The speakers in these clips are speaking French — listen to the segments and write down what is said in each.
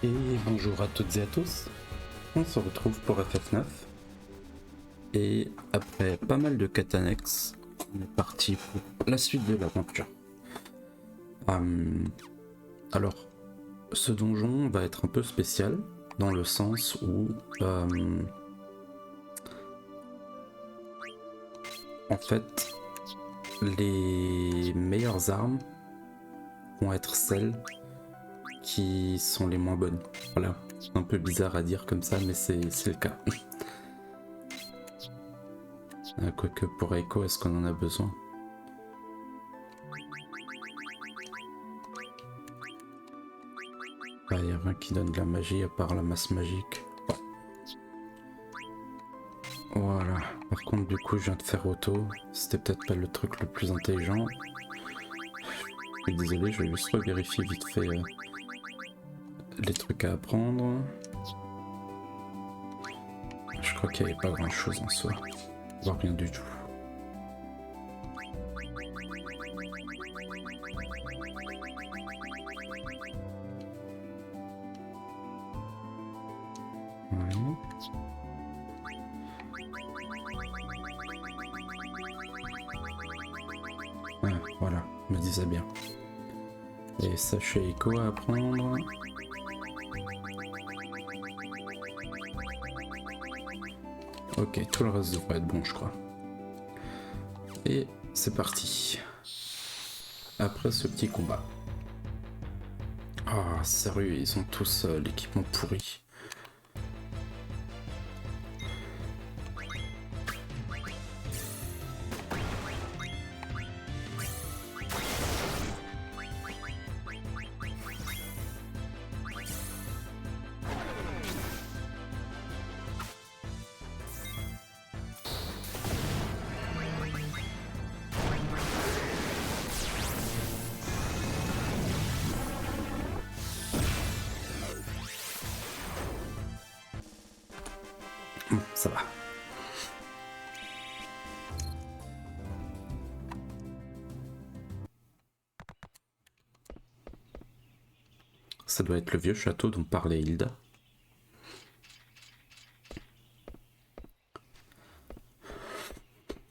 Et bonjour à toutes et à tous, on se retrouve pour FF9 et après pas mal de quêtes annexes, on est parti pour la suite de l'aventure. Alors, ce donjon va être un peu spécial dans le sens où en fait les meilleures armes vont être celles qui sont les moins bonnes. Voilà, c'est un peu bizarre à dire comme ça mais c'est le cas. Quoique pour Echo, est-ce qu'on en a besoin? Il n'y a rien qui donne de la magie à part la masse magique. Voilà. Par contre, du coup, je viens de faire auto. C'était peut-être pas le truc le plus intelligent. Je suis désolé, je vais juste revérifier vite fait les trucs à apprendre. Je crois qu'il n'y avait pas grand chose en soi. Voire rien du tout. Ouais. Ah, voilà, je me disais bien. Et ça chez Echo à apprendre. Ok, tout le reste devrait être bon, je crois. Et c'est parti. Après ce petit combat. Ah, sérieux, ils ont tous l'équipement pourri. Ça va. Ça doit être le vieux château dont parlait Hilda.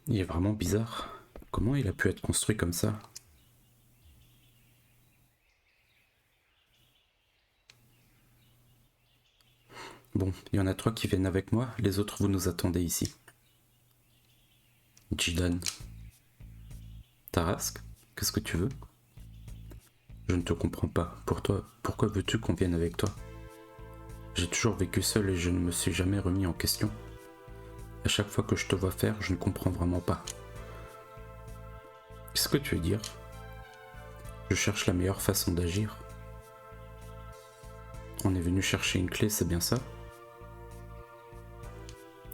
Il est vraiment bizarre. Comment il a pu être construit comme ça? Bon, il y en a 3 qui viennent avec moi, les autres vous nous attendez ici. Jidan. Tarasque, qu'est-ce que tu veux? Je ne te comprends pas. Pour toi, pourquoi veux-tu qu'on vienne avec toi? J'ai toujours vécu seul et je ne me suis jamais remis en question. À chaque fois que je te vois faire, je ne comprends vraiment pas. Qu'est-ce que tu veux dire? Je cherche la meilleure façon d'agir. On est venu chercher une clé, c'est bien ça?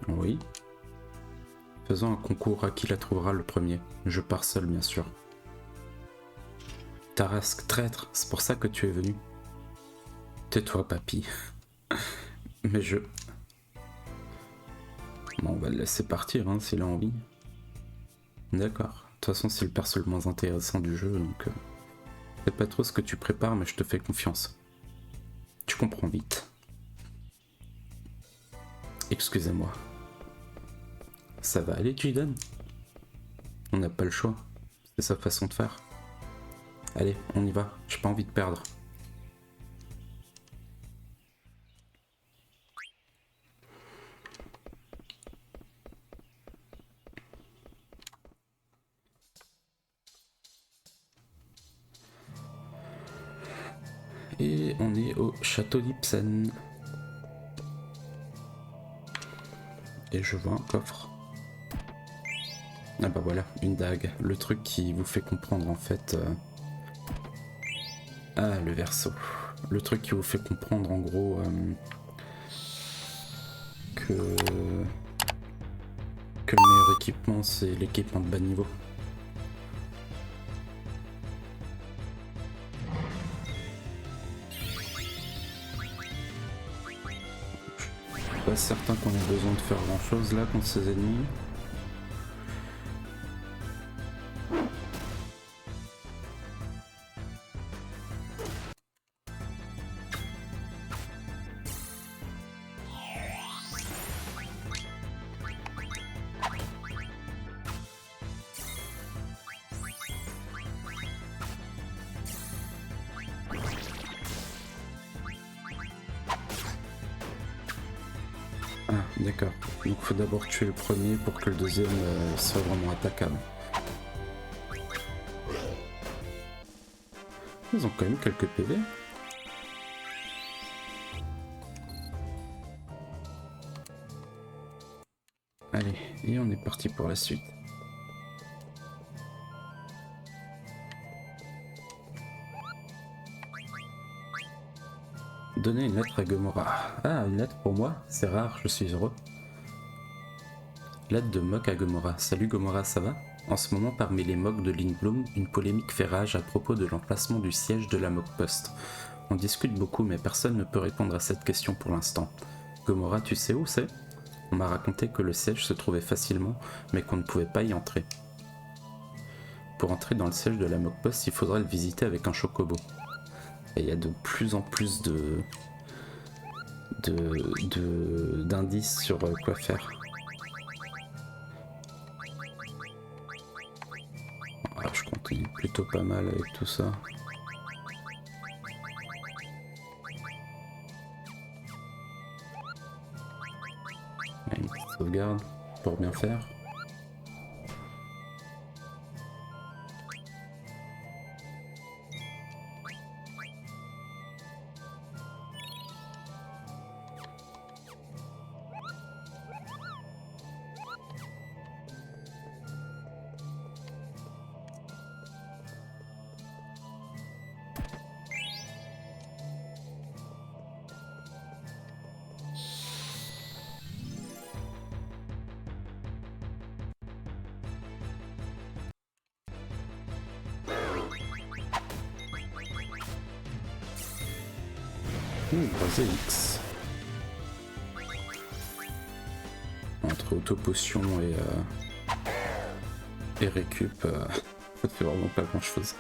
Oui. Faisons un concours à qui la trouvera le premier. Je pars seul, bien sûr. Tarasque, traître, c'est pour ça que tu es venu. Tais-toi, papy. Mais je... Bon, on va le laisser partir, hein, s'il a envie. D'accord. De toute façon, c'est le perso le moins intéressant du jeu, donc... Je sais pas trop ce que tu prépares, mais je te fais confiance. Tu comprends vite. Excusez-moi. Ça va aller, Jidan? On n'a pas le choix. C'est sa façon de faire. Allez, on y va. J'ai pas envie de perdre. Et on est au château d'Ibsen. Et je vois un coffre. Ah bah voilà, une dague. Le truc qui vous fait comprendre en fait... Ah, le verso. Le truc qui vous fait comprendre en gros que... que le meilleur équipement c'est l'équipement de bas niveau. Pas certain qu'on ait besoin de faire grand chose là contre ces ennemis. D'accord. Donc faut d'abord tuer le premier pour que le deuxième soit vraiment attaquable. Ils ont quand même quelques PV. Allez, et on est parti pour la suite. Donner une lettre à Gomorrah. Ah, une lettre pour moi? C'est rare, je suis heureux. Lettre de Mock à Gomorrah. Salut Gomorrah, ça va? En ce moment, parmi les Mock de Lindblum, une polémique fait rage à propos de l'emplacement du siège de la Mock Post. On discute beaucoup, mais personne ne peut répondre à cette question pour l'instant. Gomorrah, tu sais où c'est? On m'a raconté que le siège se trouvait facilement, mais qu'on ne pouvait pas y entrer. Pour entrer dans le siège de la Mock Post, il faudra le visiter avec un chocobo. Et il y a de plus en plus d'indices sur quoi faire. Ah, je continue plutôt pas mal avec tout ça. Une petite sauvegarde pour bien faire. Croisé X. Entre auto-potion et récup, ça fait vraiment pas grand chose.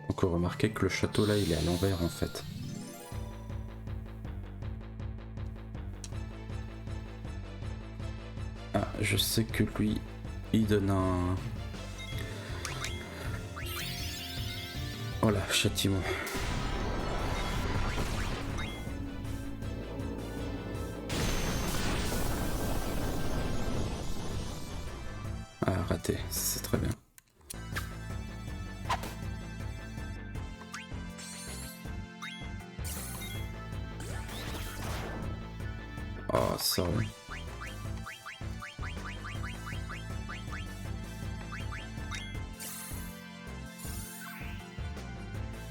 Donc remarquez que le château là il est à l'envers en fait. Ah, je sais que lui il donne un... Oh là, châtiment. Ah, raté, c'est très bien. Oh, sorry.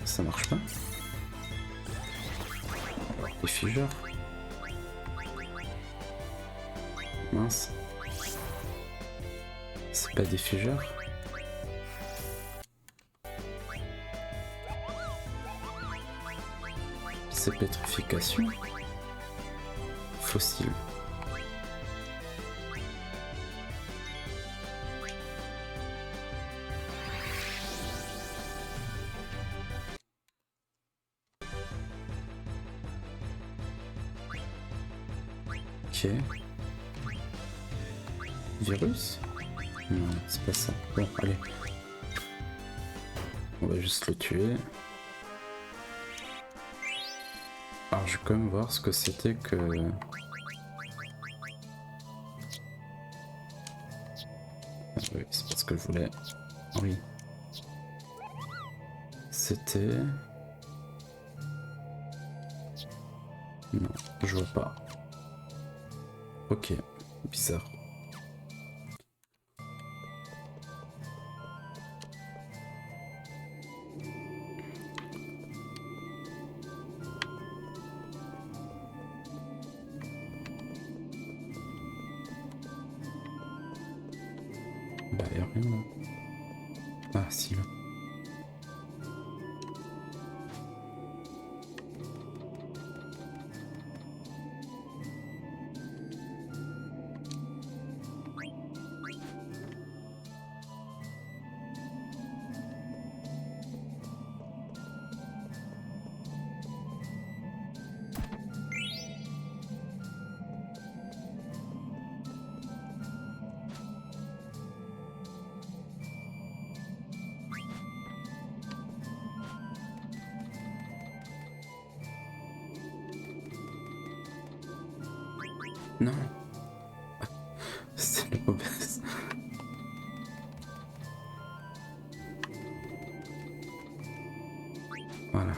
Ça marche pas? Les figeurs? Mince. C'est pas des figeurs? C'est pétrification? Fossile. Ok. Virus? Non, c'est pas ça. Bon, allez. On va juste le tuer. Alors, je vais quand même voir ce que c'était que... Ah, oui, c'est pas ce que je voulais. Oui. C'était... Non, je vois pas. Ok, bizarre. Bah, y'a rien là. Ah, si là. Non. C'est la mauvaise. Voilà.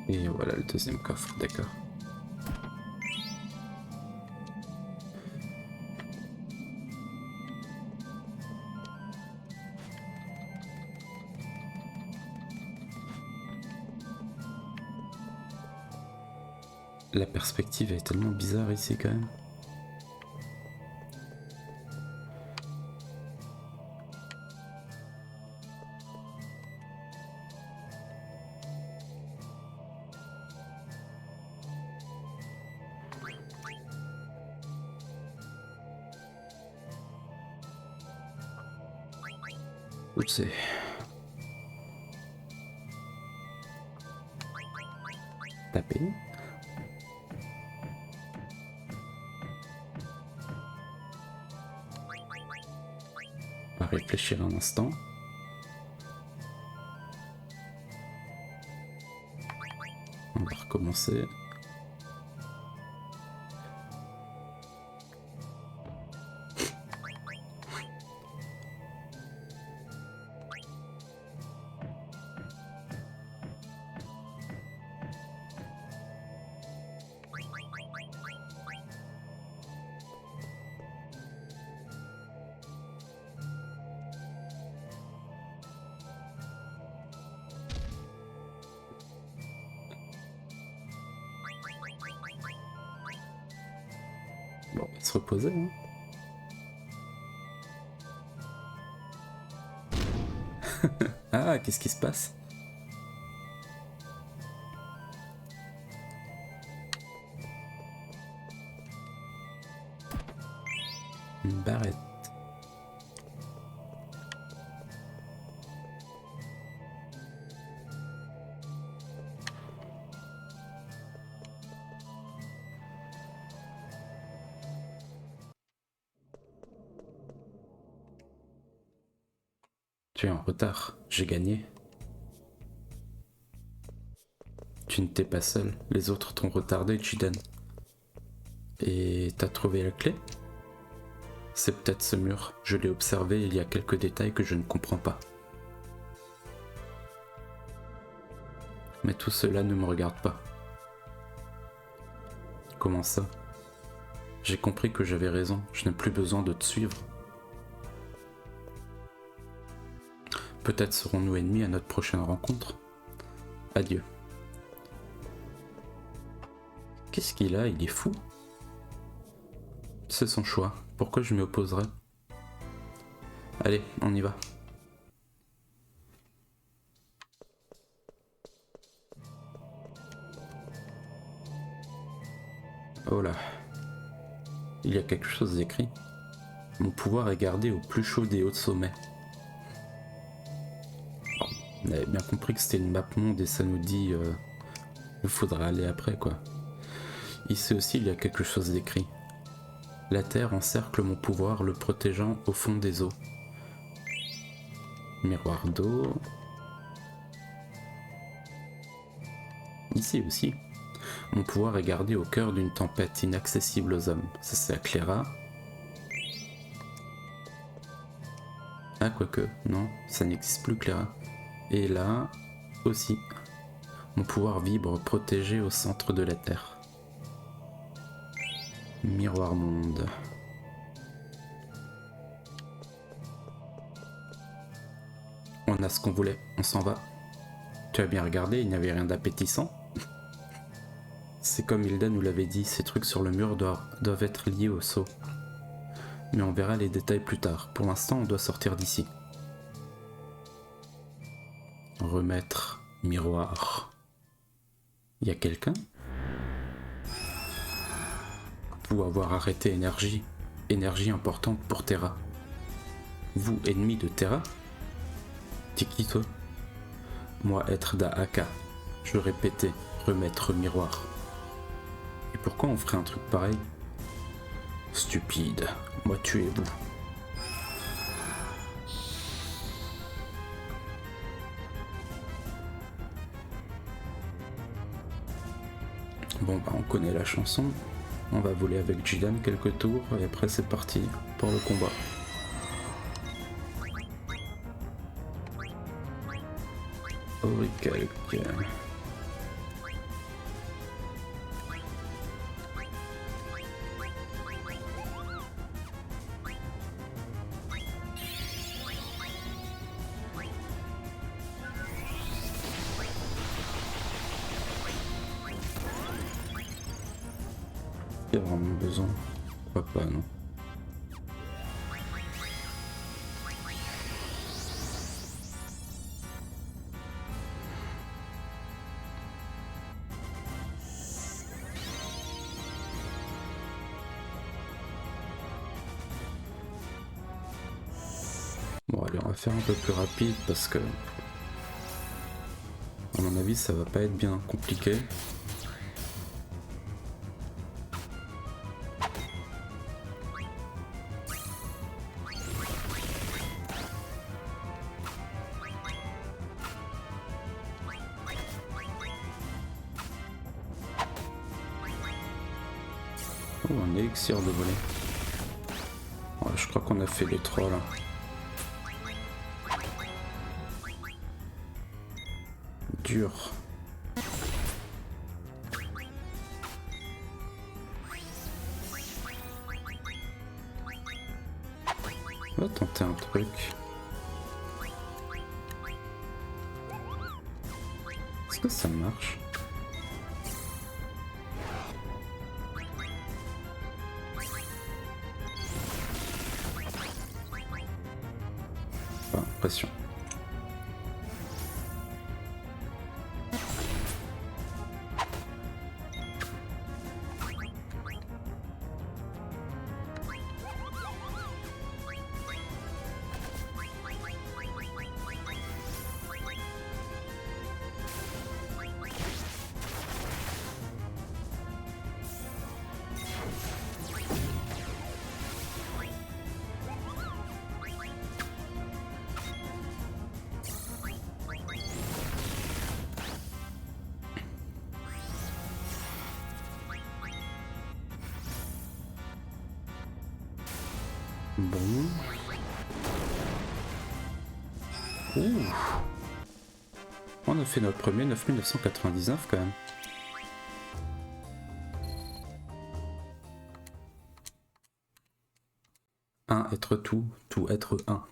Et voilà le deuxième coffre, d'accord. La perspective est tellement bizarre ici quand même. Oups, taper. On va réfléchir un instant. On va recommencer. Bon, on va se reposer, hein. Ah, qu'est-ce qui se passe? Une barrette. Tu es en retard, j'ai gagné. Tu n'étais pas seul, les autres t'ont retardé, Jiden. Et t'as trouvé la clé? C'est peut-être ce mur, je l'ai observé, il y a quelques détails que je ne comprends pas. Mais tout cela ne me regarde pas. Comment ça? J'ai compris que j'avais raison, je n'ai plus besoin de te suivre. Peut-être serons-nous ennemis à notre prochaine rencontre. Adieu. Qu'est-ce qu'il a? Il est fou. C'est son choix. Pourquoi je m'y opposerais? Allez, on y va. Oh là. Il y a quelque chose d'écrit. Mon pouvoir est gardé au plus chaud des hauts sommets. On avait bien compris que c'était une map monde et ça nous dit où il faudra aller après quoi. Ici aussi il y a quelque chose d'écrit. La terre encercle mon pouvoir, le protégeant au fond des eaux. Miroir d'eau. Ici aussi. Mon pouvoir est gardé au cœur d'une tempête inaccessible aux hommes. Ça c'est à Clara. Ah quoique, non, ça n'existe plus Clara. Et là aussi. Mon pouvoir vibre protégé au centre de la terre. Miroir monde. On a ce qu'on voulait, on s'en va. Tu as bien regardé, il n'y avait rien d'appétissant. C'est comme Hilda nous l'avait dit, ces trucs sur le mur doivent être liés au seau. Mais on verra les détails plus tard. Pour l'instant, on doit sortir d'ici. Remettre miroir. Y a quelqu'un? Vous avoir arrêté énergie. Énergie importante pour Terra. Vous, ennemi de Terra? T'es qui toi? Moi, être d'Aaka. Je répétais, remettre miroir. Et pourquoi on ferait un truc pareil? Stupide, moi tuez-vous. Bon bah on connaît la chanson. On va voler avec Jidan quelques tours et après c'est parti pour le combat. Auricalque. Il y a vraiment besoin. Pourquoi pas, non? Bon allez, on va faire un peu plus rapide parce que à mon avis ça va pas être bien compliqué. Oh, un élixir de voler. Ouais, je crois qu'on a fait les trois là. Dur. On va tenter un truc. Est-ce que ça marche? Pas l'impression. Bon. Ouh. On a fait notre premier 9999 quand même. Un être tout, tout être un.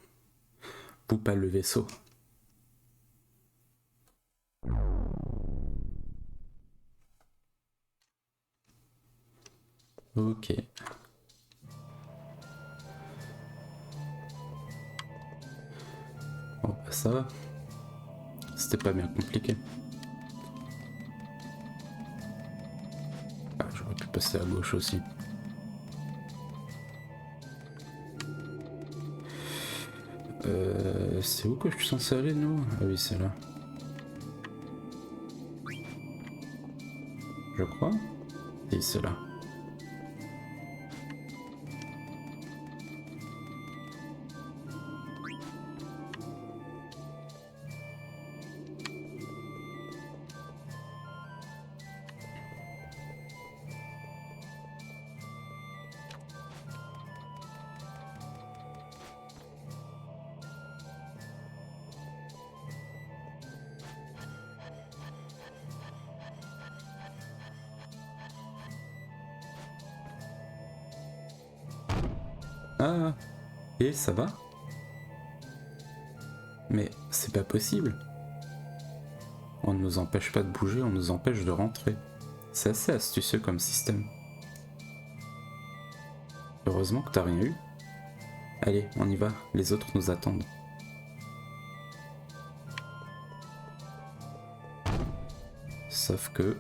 Poupa le vaisseau. Ok. Bon bah ça va. C'était pas bien compliqué. Ah, j'aurais pu passer à gauche aussi. C'est où que je suis censé aller, nous? Ah oui, c'est là. Je crois. Et c'est là. Ah, et ça va? Mais c'est c'est pas possible. On ne nous empêche pas de bouger, on nous empêche de rentrer. C'est assez astucieux comme système. Heureusement que t'as rien eu. Allez, on y va, les autres nous attendent. Sauf que...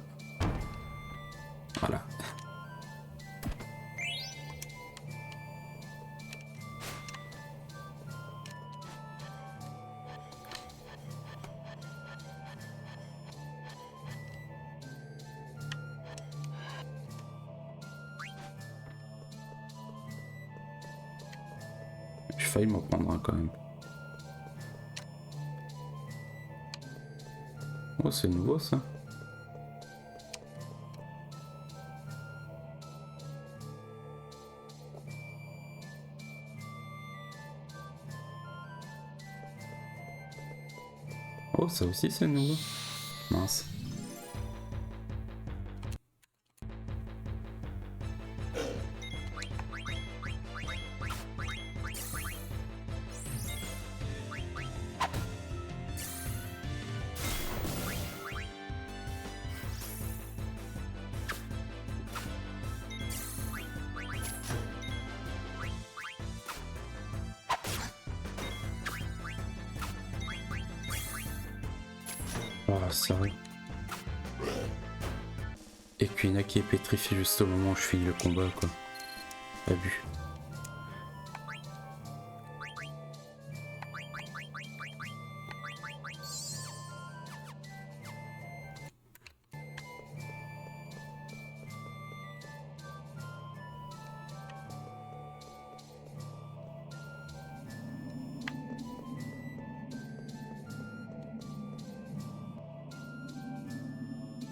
Voilà. J'ai failli m'en prendre un quand même. Oh, c'est nouveau ça. Oh, ça aussi c'est nouveau. Mince. Oh, sérieux. Equina qui est pétrifié juste au moment où je finis le combat, quoi. Abus.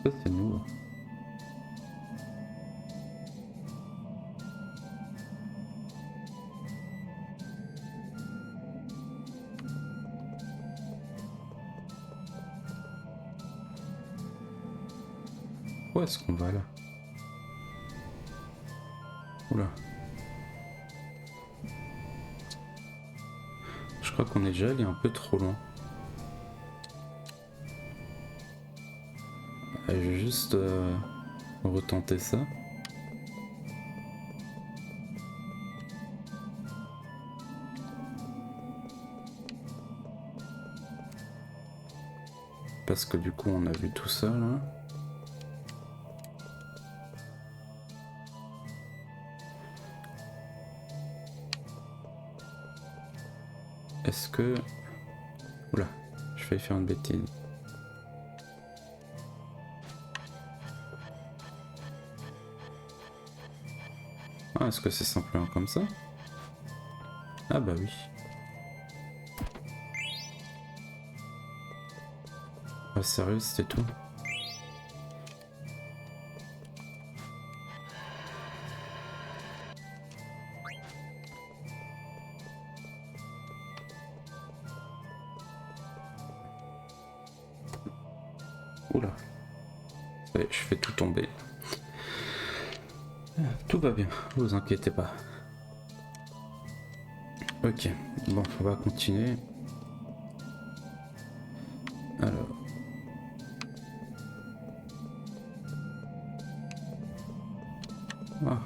Ça c'est nouveau. Où est-ce qu'on va là? Oula. Je crois qu'on est déjà allé un peu trop loin. Je vais juste retenter ça. Parce que du coup on a vu tout ça là. Est-ce que... Oula, je vais faire une bêtise. Ah, est-ce que c'est simplement comme ça? Ah bah oui. Ah sérieux, c'était tout? Oula. Ouais, je fais tout tomber. Tout va bien, vous inquiétez pas. Ok, bon, on va continuer. Alors. Ah.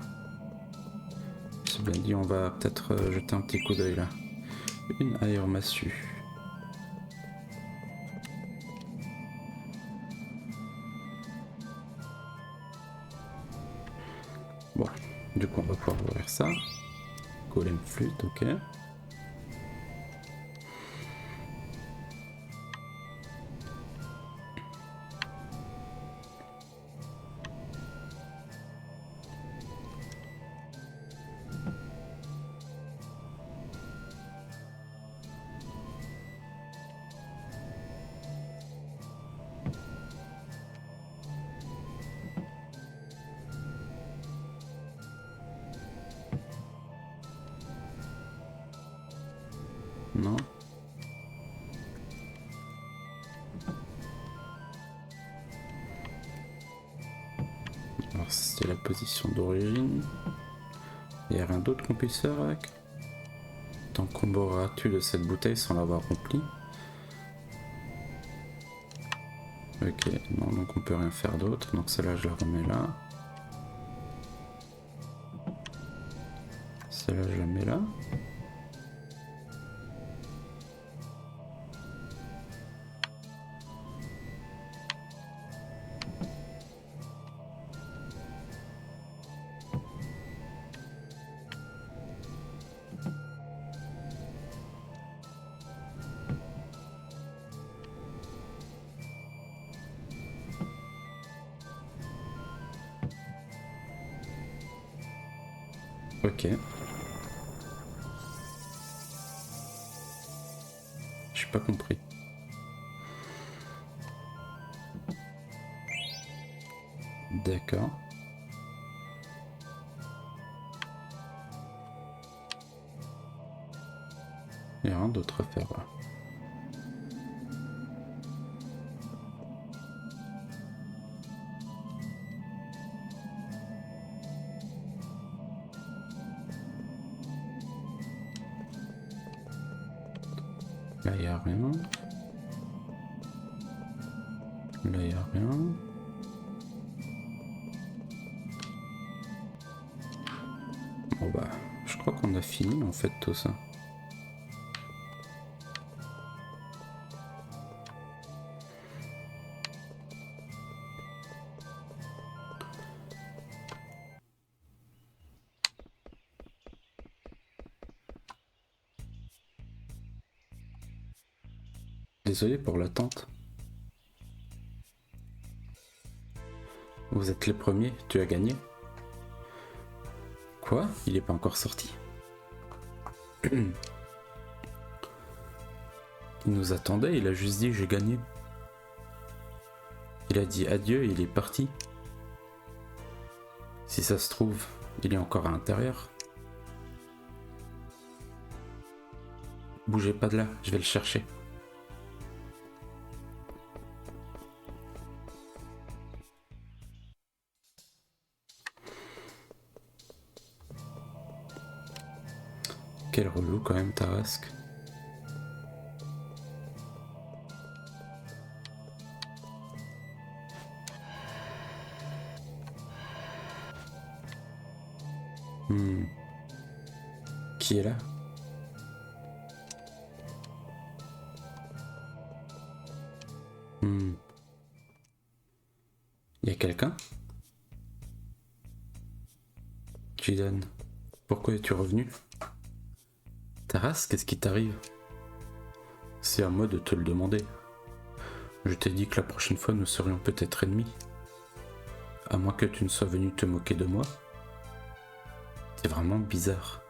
C'est bien dit, on va peut-être jeter un petit coup d'œil là. Une aéromassue. Bon, du coup on va pouvoir ouvrir ça. Golem flûte, ok. Non. Alors c'était la position d'origine. Il n'y a rien d'autre qu'on puisse faire avec. T'en comboiras-tu de cette bouteille sans l'avoir remplie? Ok, non, donc on peut rien faire d'autre. Donc celle-là, je la remets là. Celle-là, je la mets là. Ok. J'ai pas compris. D'accord. Il y a rien d'autre à faire là. Là, il y a rien. Là, il y a rien. Bon bah, je crois qu'on a fini en fait tout ça. Désolé pour l'attente. Vous êtes les premiers, tu as gagné. Quoi? Il est pas encore sorti. Il nous attendait, il a juste dit j'ai gagné. Il a dit adieu et il est parti. Si ça se trouve, il est encore à l'intérieur. Bougez pas de là, je vais le chercher. Quel relou quand même, Tarasque. Qui est là? Y a quelqu'un? Jidan, pourquoi es-tu revenu? Taras, qu'est-ce qui t'arrive? C'est à moi de te le demander. Je t'ai dit que la prochaine fois nous serions peut-être ennemis. À moins que tu ne sois venu te moquer de moi. C'est vraiment bizarre.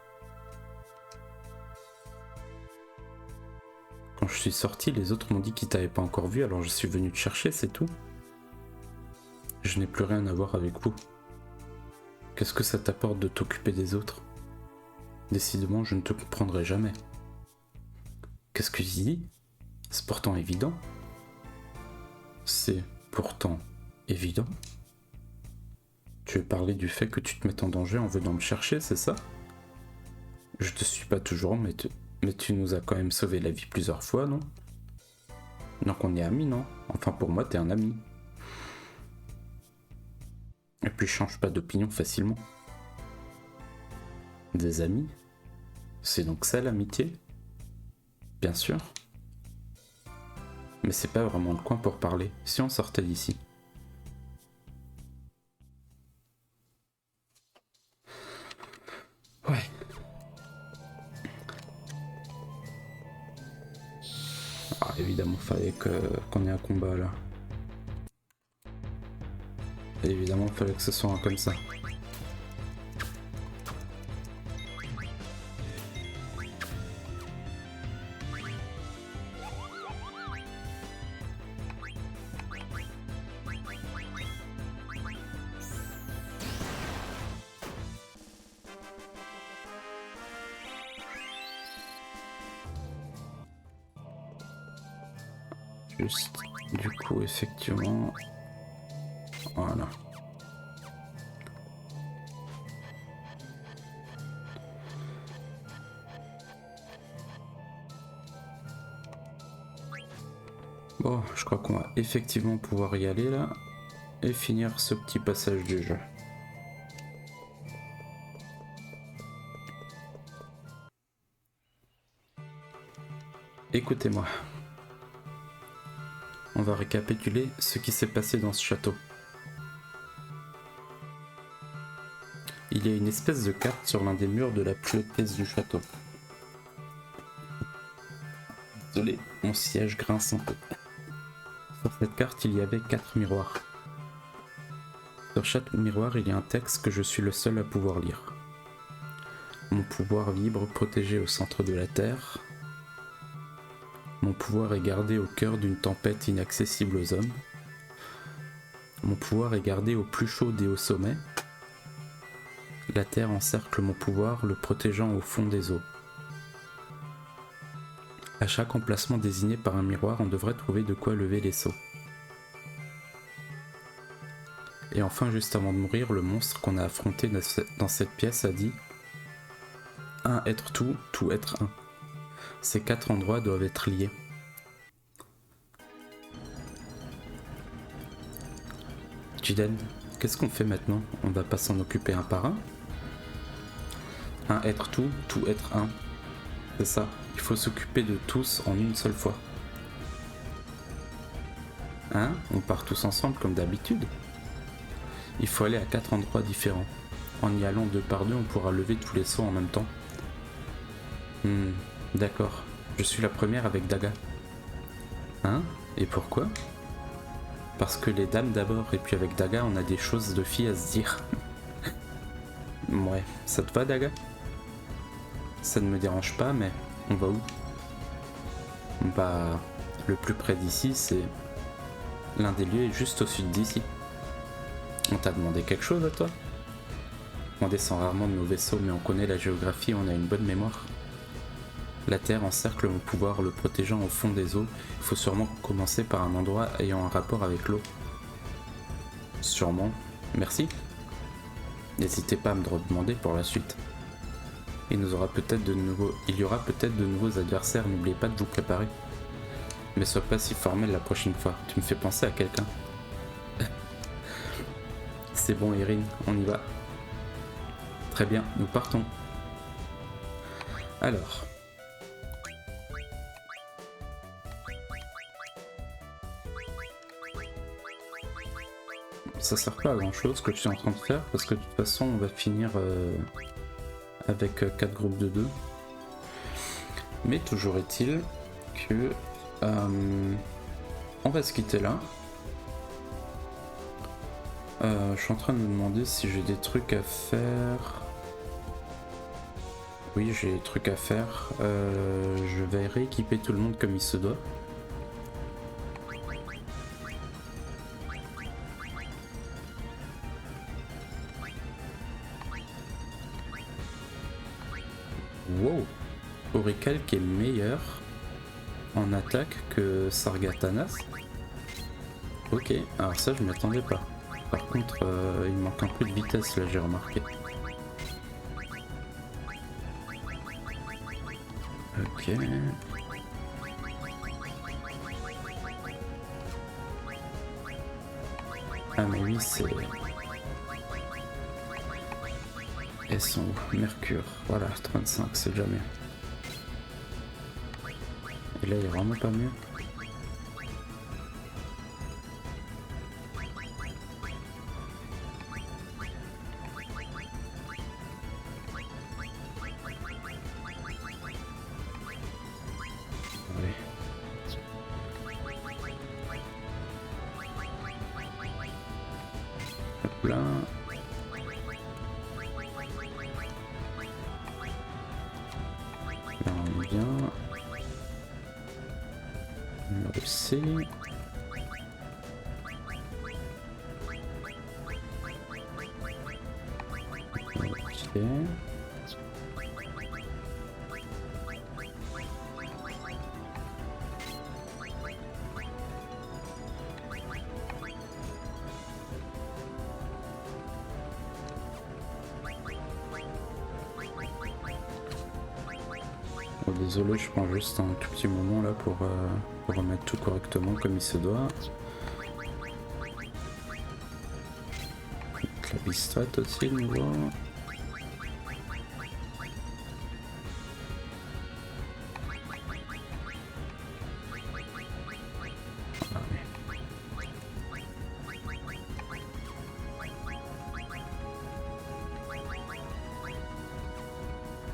Quand je suis sorti, les autres m'ont dit qu'ils t'avaient pas encore vu, alors je suis venu te chercher, c'est tout. Je n'ai plus rien à voir avec vous. Qu'est-ce que ça t'apporte de t'occuper des autres? Décidément, je ne te comprendrai jamais. Qu'est-ce que tu dis? C'est pourtant évident. C'est pourtant évident. Tu veux parler du fait que tu te mettes en danger en venant me chercher, c'est ça? Je te suis pas toujours, mais tu nous as quand même sauvé la vie plusieurs fois, non? Donc on est amis, non? Enfin pour moi, t'es un ami. Et puis je change pas d'opinion facilement. Des amis? C'est donc ça l'amitié? Bien sûr. Mais c'est pas vraiment le coin pour parler, si on sortait d'ici. Ouais. Ah, évidemment, fallait qu'on ait un combat là. Et évidemment, fallait que ce soit comme ça. Juste, du coup, effectivement, voilà. Bon, Oh, je crois qu'on va effectivement pouvoir y aller là et finir ce petit passage du jeu. Écoutez-moi. On va récapituler ce qui s'est passé dans ce château. Il y a une espèce de carte sur l'un des murs de la plus haute pièce du château. Désolé, mon siège grince un peu. Sur cette carte, il y avait 4 miroirs. Sur chaque miroir, il y a un texte que je suis le seul à pouvoir lire. Mon pouvoir vibre protégé au centre de la Terre. Mon pouvoir est gardé au cœur d'une tempête inaccessible aux hommes. Mon pouvoir est gardé au plus chaud des hauts sommets. La Terre encercle mon pouvoir, le protégeant au fond des eaux. À chaque emplacement désigné par un miroir, on devrait trouver de quoi lever les seaux. Et enfin, juste avant de mourir, le monstre qu'on a affronté dans cette pièce a dit « Un être tout, tout être un ». Ces 4 endroits doivent être liés. Jiden, qu'est-ce qu'on fait maintenant? On va pas s'en occuper un par un? Un être tout, tout être un. C'est ça, il faut s'occuper de tous en une seule fois. Hein? On part tous ensemble comme d'habitude. Il faut aller à 4 endroits différents. En y allant 2 par 2, on pourra lever tous les seaux en même temps. D'accord. Je suis la première avec Daga. Hein? Et pourquoi? Parce que les dames d'abord, et puis avec Daga, on a des choses de filles à se dire. Ouais, ça te va Daga? Ça ne me dérange pas, mais on va où? Bah, le plus près d'ici, c'est... L'un des lieux est juste au sud d'ici. On t'a demandé quelque chose à toi? On descend rarement de nos vaisseaux, mais on connaît la géographie et on a une bonne mémoire. La Terre encercle mon pouvoir, le protégeant au fond des eaux. Il faut sûrement commencer par un endroit ayant un rapport avec l'eau. Sûrement. Merci. N'hésitez pas à me redemander pour la suite. Il y aura peut-être de nouveaux adversaires, n'oubliez pas de vous préparer. Mais sois pas si formel la prochaine fois, tu me fais penser à quelqu'un. C'est bon Erin, on y va. Très bien, nous partons. Alors... Ça sert pas à grand chose ce que je suis en train de faire, parce que de toute façon on va finir avec 4 groupes de 2. Mais toujours est-il que on va se quitter là. Je suis en train de me demander si j'ai des trucs à faire. Oui, j'ai des trucs à faire. Je vais rééquiper tout le monde comme il se doit. Wow! Orical qui est meilleur en attaque que Sargatanas. Ok, alors ça je m'y attendais pas. Par contre, il manque un peu de vitesse là, j'ai remarqué. Ok. Ah mais oui, c'est... Elles sont où? Mercure. Voilà, 35, c'est déjà mieux. Et là, il est vraiment pas mieux. Ouais. Hop là. Là, on est bien. On le sait. Ok. Oh, désolé, je prends juste un tout petit moment là pour Pour remettre tout correctement comme il se doit. La bistrate aussi de nouveau.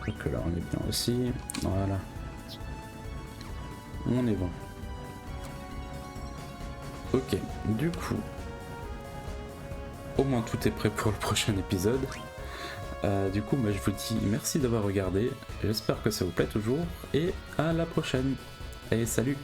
Donc là on est bien aussi. Voilà. On est bon. Ok, du coup, au moins tout est prêt pour le prochain épisode. Du coup, je vous dis merci d'avoir regardé. J'espère que ça vous plaît toujours et à la prochaine. Et salut!